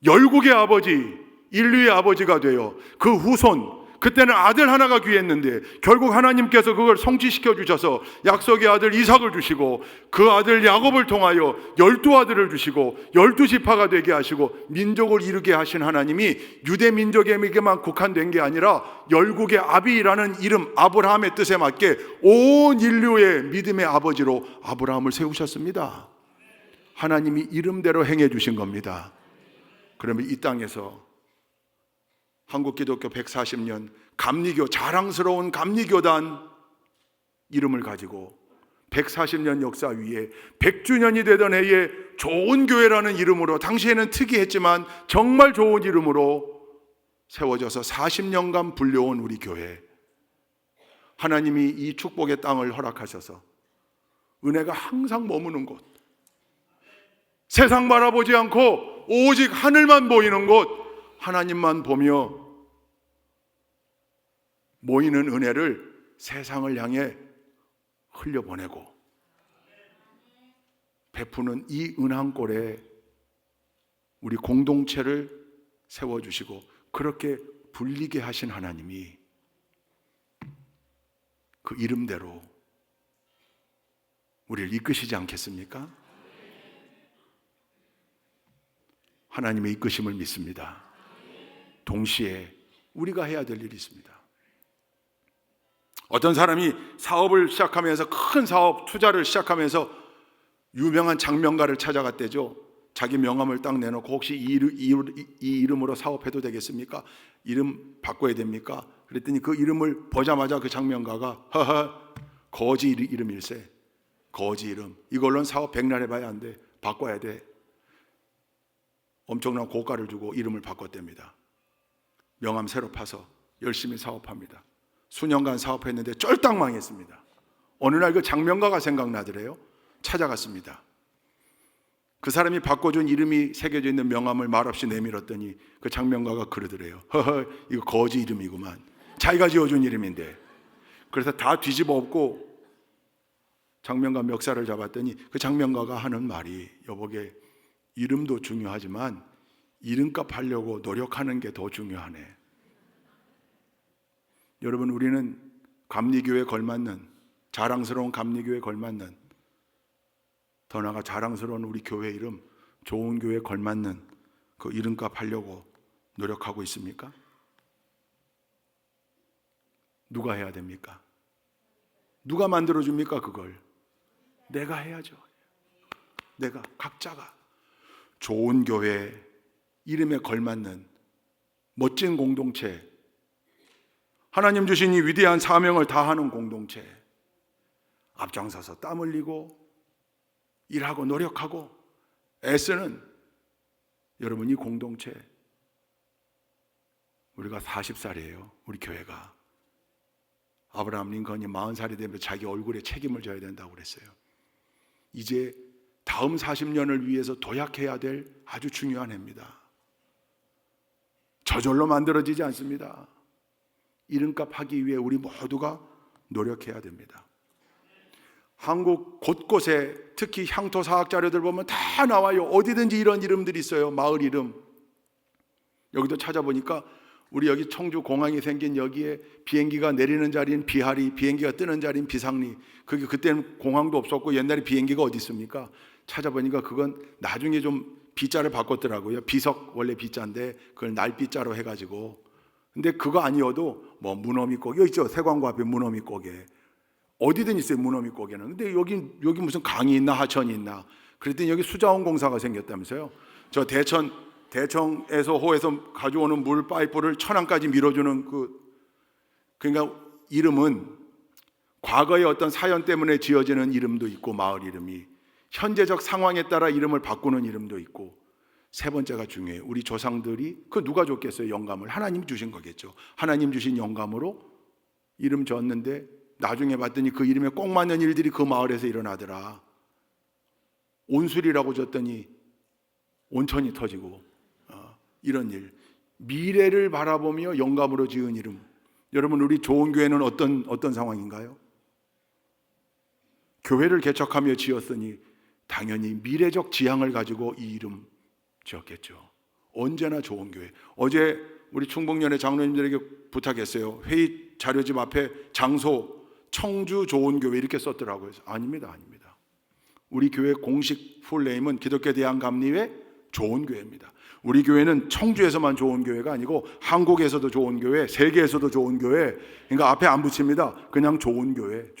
열국의 아버지, 인류의 아버지가 되어 그 후손, 그때는 아들 하나가 귀했는데 결국 하나님께서 그걸 성취시켜 주셔서 약속의 아들 이삭을 주시고 그 아들 야곱을 통하여 12아들을 주시고 12지파가 되게 하시고 민족을 이루게 하신 하나님이 유대 민족에게만 국한된 게 아니라 열국의 아비라는 이름, 아브라함의 뜻에 맞게 온 인류의 믿음의 아버지로 아브라함을 세우셨습니다. 하나님이 이름대로 행해 주신 겁니다. 그러면 이 땅에서 한국기독교 140년 감리교, 자랑스러운 감리교단 이름을 가지고 140년 역사 위에 100주년이 되던 해에 좋은 교회라는 이름으로, 당시에는 특이했지만 정말 좋은 이름으로 세워져서 40년간 불려온 우리 교회, 하나님이 이 축복의 땅을 허락하셔서 은혜가 항상 머무는 곳, 세상 바라보지 않고 오직 하늘만 보이는 곳, 하나님만 보며 모이는 은혜를 세상을 향해 흘려보내고 베푸는 이 은왕골에 우리 공동체를 세워주시고 그렇게 불리게 하신 하나님이 그 이름대로 우리를 이끄시지 않겠습니까? 하나님의 이끄심을 믿습니다. 동시에 우리가 해야 될 일이 있습니다. 어떤 사람이 사업을 시작하면서, 큰 사업 투자를 시작하면서 유명한 장명가를 찾아갔대죠. 자기 명함을 딱 내놓고 혹시 이 이름으로 사업해도 되겠습니까? 이름 바꿔야 됩니까? 그랬더니 그 이름을 보자마자 그 장명가가 허허, 거지 이름일세, 거지 이름, 이걸로는 사업 백날 해봐야 안 돼, 바꿔야 돼. 엄청난 고가를 주고 이름을 바꿨답니다. 명함 새로 파서 열심히 사업합니다. 수년간 사업했는데 쫄딱 망했습니다. 어느 날 그 장명가가 생각나더래요. 찾아갔습니다. 그 사람이 바꿔준 이름이 새겨져 있는 명함을 말없이 내밀었더니 그 장명가가 그러더래요. 허허, 이거 거지 이름이구만. 자기가 지어준 이름인데. 그래서 다 뒤집어 엎고 장명가 멱살을 잡았더니 그 장명가가 하는 말이, 여보게, 이름도 중요하지만 이름값 하려고 노력하는 게 더 중요하네. 여러분, 우리는 감리교에 걸맞는, 자랑스러운 감리교에 걸맞는, 더 나아가 자랑스러운 우리 교회 이름, 좋은 교회에 걸맞는 그 이름값 하려고 노력하고 있습니까? 누가 해야 됩니까? 누가 만들어줍니까 그걸? 내가 해야죠. 내가, 각자가 좋은 교회, 이름에 걸맞는 멋진 공동체, 하나님 주신 이 위대한 사명을 다하는 공동체, 앞장서서 땀 흘리고 일하고 노력하고 애쓰는 여러분, 이 공동체, 우리가 40살이에요. 우리 교회가. 아브라함 링컨이 40살이 되면 자기 얼굴에 책임을 져야 된다고 그랬어요. 이제 다음 40년을 위해서 도약해야 될 아주 중요한 해입니다. 저절로 만들어지지 않습니다. 이름값 하기 위해 우리 모두가 노력해야 됩니다. 한국 곳곳에 특히 향토 사학 자료들 보면 다 나와요. 어디든지 이런 이름들이 있어요. 마을 이름. 여기도 찾아보니까 우리 여기 청주 공항이 생긴 여기에 비행기가 내리는 자리는 비하리, 비행기가 뜨는 자리는 비상리. 그게 그때는 공항도 없었고 옛날에 비행기가 어디 있습니까? 찾아보니까 그건 나중에 좀 비자를 바꿨더라고요. 비석 원래 비자인데 그걸 날비자로 해가지고. 근데 그거 아니어도 뭐 무너미고개 여기 있죠. 세관고 앞에 무너미고개 어디든 있어요. 무너미고개는. 근데 여기 무슨 강이 있나 하천이 있나. 그랬더니 여기 수자원 공사가 생겼다면서요. 저 대청에서 호에서 가져오는 물 파이프를 천안까지 밀어주는 그러니까 이름은 과거의 어떤 사연 때문에 지어지는 이름도 있고 마을 이름이 현재적 상황에 따라 이름을 바꾸는 이름도 있고 세 번째가 중요해요. 우리 조상들이 누가 줬겠어요? 영감을. 하나님 주신 거겠죠. 하나님 주신 영감으로 이름 지었는데 나중에 봤더니 그 이름에 꼭 맞는 일들이 그 마을에서 일어나더라. 온술이라고 줬더니 온천이 터지고 이런 일. 미래를 바라보며 영감으로 지은 이름. 여러분, 우리 좋은 교회는 어떤 상황인가요? 교회를 개척하며 지었으니 당연히 미래적 지향을 가지고 이 이름 지었겠죠. 언제나 좋은 교회. 어제 우리 충북연회 장로님들에게 부탁했어요. 회의 자료집 앞에 장소 청주 좋은 교회 이렇게 썼더라고요. 아닙니다. 우리 교회 공식 풀네임은 기독교 대한감리회 좋은 교회입니다. 우리 교회는 청주에서만 좋은 교회가 아니고 한국에서도 좋은 교회, 세계에서도 좋은 교회. 그러니까 앞에 안 붙입니다. 그냥 좋은 교회.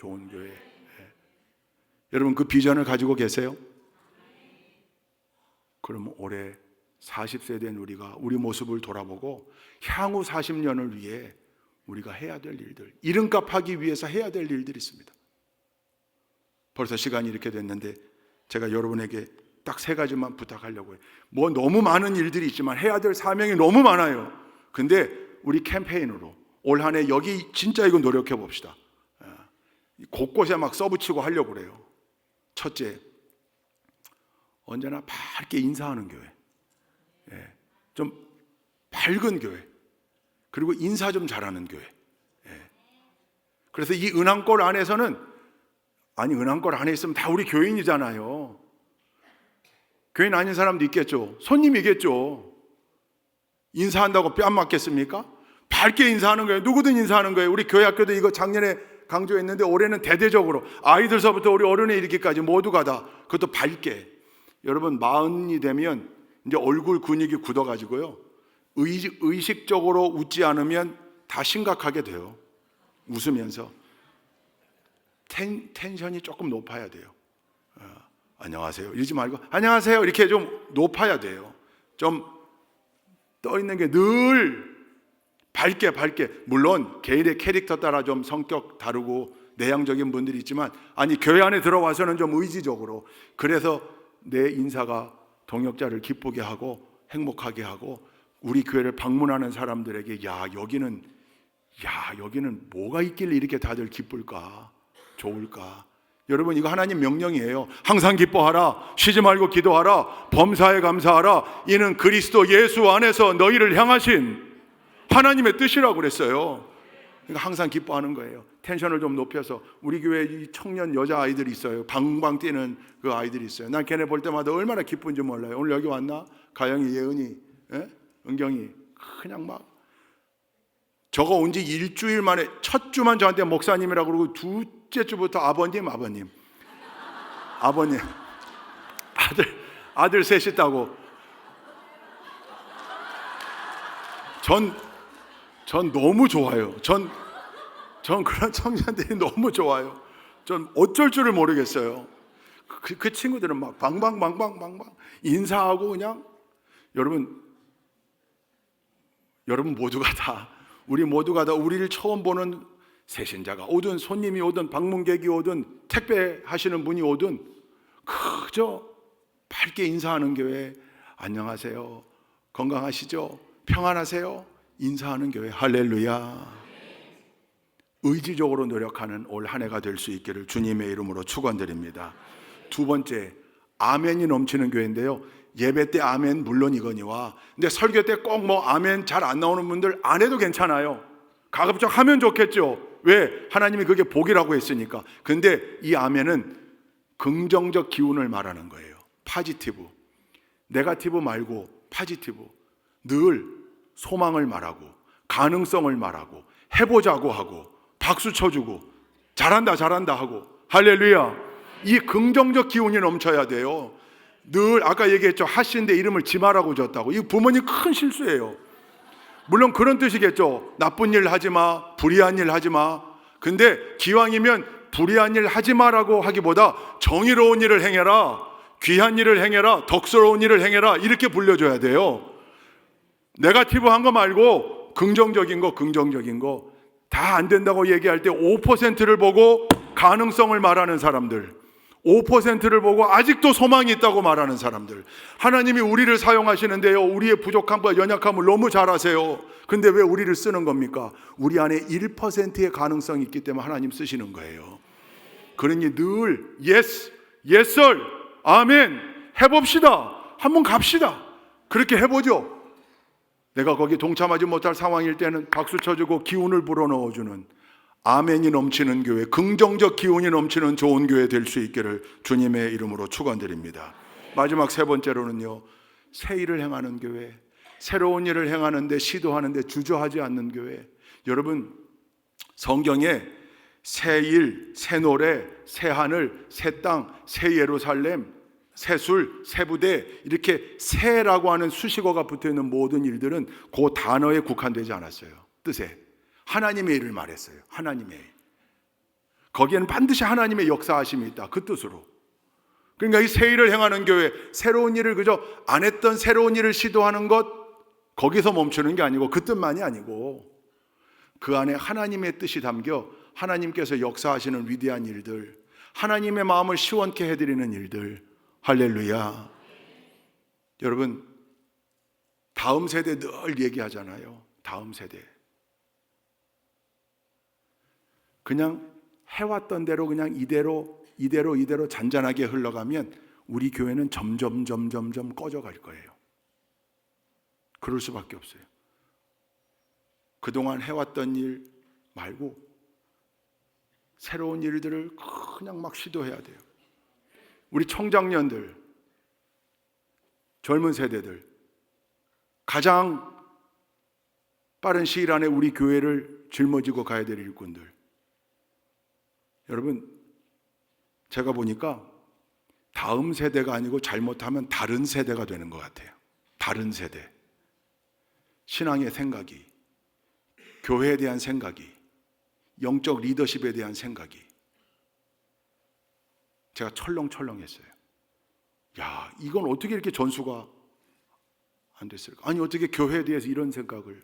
여러분, 그 비전을 가지고 계세요? 그럼 올해 40세 된 우리가 우리 모습을 돌아보고 향후 40년을 위해 우리가 해야 될 일들, 이름값 하기 위해서 해야 될 일들이 있습니다. 벌써 시간이 이렇게 됐는데 제가 여러분에게 딱 3가지만 부탁하려고 해요. 뭐 너무 많은 일들이 있지만 해야 될 사명이 너무 많아요. 근데 우리 캠페인으로 올 한 해 여기 진짜 이거 노력해 봅시다. 곳곳에 막 써붙이고 하려고 그래요. 첫째, 언제나 밝게 인사하는 교회. 좀 밝은 교회. 그리고 인사 좀 잘하는 교회. 그래서 이 은항골 안에서는, 은항골 안에 있으면 다 우리 교인이잖아요. 교인 아닌 사람도 있겠죠. 손님이겠죠. 인사한다고 뺨 맞겠습니까? 밝게 인사하는 거예요. 누구든 인사하는 거예요. 우리 교회 학교도 이거 작년에 강조했는데 올해는 대대적으로 아이들서부터 우리 어른에 이르기까지 모두가 다 그것도 밝게. 여러분, 40이 되면 이제 얼굴 근육이 굳어가지고요, 의식적으로 웃지 않으면 다 심각하게 돼요. 웃으면서 텐션이 조금 높아야 돼요. 안녕하세요 이러지 말고 안녕하세요 이렇게 좀 높아야 돼요. 좀 떠있는 게 늘 밝게. 물론 개인의 캐릭터 따라 좀 성격 다르고 내향적인 분들이 있지만, 교회 안에 들어와서는 좀 의지적으로. 그래서 내 인사가 동역자를 기쁘게 하고 행복하게 하고 우리 교회를 방문하는 사람들에게 여기는 뭐가 있길래 이렇게 다들 기쁠까, 좋을까. 여러분, 이거 하나님 명령이에요. 항상 기뻐하라, 쉬지 말고 기도하라, 범사에 감사하라. 이는 그리스도 예수 안에서 너희를 향하신 하나님의 뜻이라고 그랬어요. 그러니까 항상 기뻐하는 거예요. 텐션을 좀 높여서. 우리 교회에 이 청년 여자 아이들이 있어요. 방방 뛰는 그 아이들이 있어요. 난 걔네 볼 때마다 얼마나 기쁜지 몰라요. 오늘 여기 왔나? 가영이, 예은이, 은경이 그냥 막, 저거 온 지 일주일 만에 첫 주만 저한테 목사님이라고 그러고 둘째 주부터 아버님 아들 셋 있다고. 전 너무 좋아요. 전 그런 청년들이 너무 좋아요. 전 어쩔 줄을 모르겠어요. 그 친구들은 막 방방방방방방 인사하고 그냥 여러분 모두가 다 우리 모두가 다 우리를 처음 보는 세신자가 오든 손님이 오든 방문객이 오든 택배 하시는 분이 오든 그저 밝게 인사하는 교회, 안녕하세요, 건강하시죠, 평안하세요, 인사하는 교회. 할렐루야. 의지적으로 노력하는 올 한 해가 될 수 있기를 주님의 이름으로 축원드립니다. 두 번째, 아멘이 넘치는 교회인데요, 예배 때 아멘 물론이거니와, 근데 설교 때 꼭 뭐 아멘 잘 안 나오는 분들 안 해도 괜찮아요. 가급적 하면 좋겠죠. 왜? 하나님이 그게 복이라고 했으니까. 근데 이 아멘은 긍정적 기운을 말하는 거예요. 파지티브. 네가티브 말고 파지티브. 늘 소망을 말하고 가능성을 말하고 해보자고 하고 박수 쳐주고 잘한다 잘한다 하고. 할렐루야. 이 긍정적 기운이 넘쳐야 돼요. 늘 아까 얘기했죠. 하씨인데 이름을 지마라고 줬다고. 이 부모님 큰 실수예요. 물론 그런 뜻이겠죠. 나쁜 일 하지 마, 불의한 일 하지 마. 근데 기왕이면 불의한 일 하지 마라고 하기보다 정의로운 일을 행해라, 귀한 일을 행해라, 덕스러운 일을 행해라, 이렇게 불려줘야 돼요. 네거티브한 거 말고 긍정적인 거 다 안 된다고 얘기할 때 5%를 보고 가능성을 말하는 사람들, 5%를 보고 아직도 소망이 있다고 말하는 사람들. 하나님이 우리를 사용하시는데요, 우리의 부족함과 연약함을 너무 잘 아세요. 근데 왜 우리를 쓰는 겁니까? 우리 안에 1%의 가능성이 있기 때문에 하나님 쓰시는 거예요. 그러니 늘 yes, yes sir, 아멘, 해봅시다, 한번 갑시다, 그렇게 해보죠. 내가 거기 동참하지 못할 상황일 때는 박수 쳐주고 기운을 불어넣어주는, 아멘이 넘치는 교회, 긍정적 기운이 넘치는 좋은 교회 될 수 있기를 주님의 이름으로 축원드립니다. 마지막 세 번째로는요, 새 일을 행하는 교회, 새로운 일을 행하는데 시도하는데 주저하지 않는 교회. 여러분, 성경에 새 일, 새 노래, 새 하늘, 새 땅, 새 예루살렘, 새 술, 새 부대, 이렇게 새라고 하는 수식어가 붙어있는 모든 일들은 그 단어에 국한되지 않았어요. 뜻에 하나님의 일을 말했어요. 하나님의 일. 거기에는 반드시 하나님의 역사하심이 있다, 그 뜻으로. 그러니까 이 새 일을 행하는 교회, 새로운 일을 그저 안 했던 새로운 일을 시도하는 것, 거기서 멈추는 게 아니고, 그 뜻만이 아니고 그 안에 하나님의 뜻이 담겨 하나님께서 역사하시는 위대한 일들, 하나님의 마음을 시원케 해드리는 일들. 할렐루야. 여러분, 다음 세대 늘 얘기하잖아요. 다음 세대. 그냥 해왔던 대로 그냥 이대로 잔잔하게 흘러가면 우리 교회는 점점 꺼져갈 거예요. 그럴 수밖에 없어요. 그동안 해왔던 일 말고 새로운 일들을 그냥 막 시도해야 돼요. 우리 청장년들, 젊은 세대들, 가장 빠른 시일 안에 우리 교회를 짊어지고 가야 될 일꾼들. 여러분, 제가 보니까 다음 세대가 아니고 잘못하면 다른 세대가 되는 것 같아요. 다른 세대. 신앙의 생각이, 교회에 대한 생각이, 영적 리더십에 대한 생각이 제가 철렁철렁했어요. 야, 이건 어떻게 이렇게 전수가 안 됐을까? 아니, 어떻게 교회에 대해서 이런 생각을.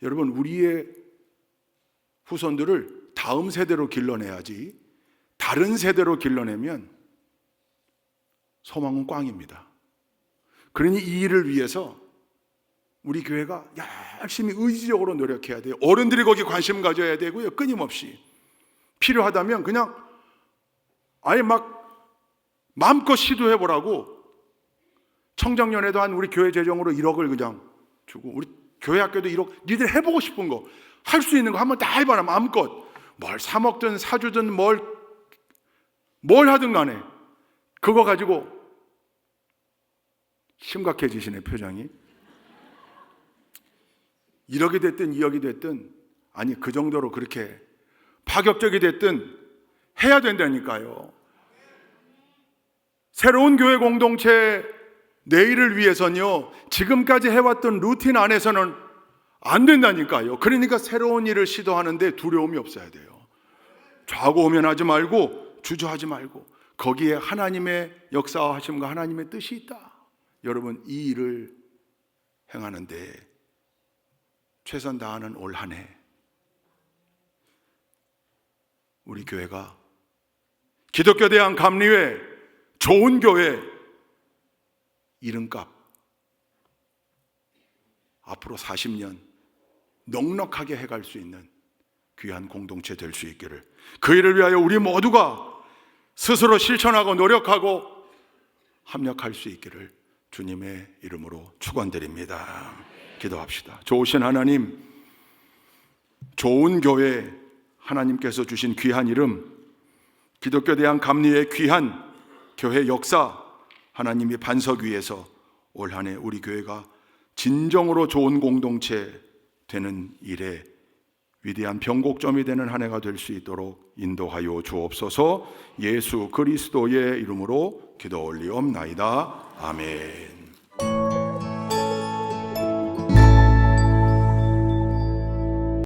여러분, 우리의 후손들을 다음 세대로 길러내야지, 다른 세대로 길러내면 소망은 꽝입니다. 그러니 이 일을 위해서 우리 교회가 열심히 의지적으로 노력해야 돼요. 어른들이 거기 관심 가져야 되고요. 끊임없이. 필요하다면 그냥 아예 막 마음껏 시도해보라고. 청정년에도 한 우리 교회 재정으로 1억을 그냥 주고, 우리 교회 학교도 1억, 니들 해보고 싶은 거, 할 수 있는 거 한번 다 해봐라, 마음껏. 뭘 사 먹든 사주든 뭘 하든 간에 그거 가지고. 심각해지시네, 표정이. 1억이 됐든 2억이 됐든, 아니 그 정도로 그렇게 파격적이 됐든 해야 된다니까요. 새로운 교회 공동체 내일을 위해서는요, 지금까지 해왔던 루틴 안에서는 안 된다니까요. 그러니까 새로운 일을 시도하는데 두려움이 없어야 돼요. 좌고우면하지 말고 주저하지 말고 거기에 하나님의 역사하심과 하나님의 뜻이 있다. 여러분, 이 일을 행하는데 최선 다하는 올 한 해 우리 교회가 기독교 대학 감리회 좋은 교회 이름값 앞으로 40년 넉넉하게 해갈 수 있는 귀한 공동체 될 수 있기를, 그 일을 위하여 우리 모두가 스스로 실천하고 노력하고 합력할 수 있기를 주님의 이름으로 축원드립니다. 기도합시다. 좋으신 하나님, 좋은 교회, 하나님께서 주신 귀한 이름, 기독교 대학 감리의 귀한 교회 역사, 하나님이 반석 위에서 올 한 해 우리 교회가 진정으로 좋은 공동체 되는 일에 위대한 변곡점이 되는 한 해가 될 수 있도록 인도하여 주옵소서. 예수 그리스도의 이름으로 기도 올리옵나이다. 아멘.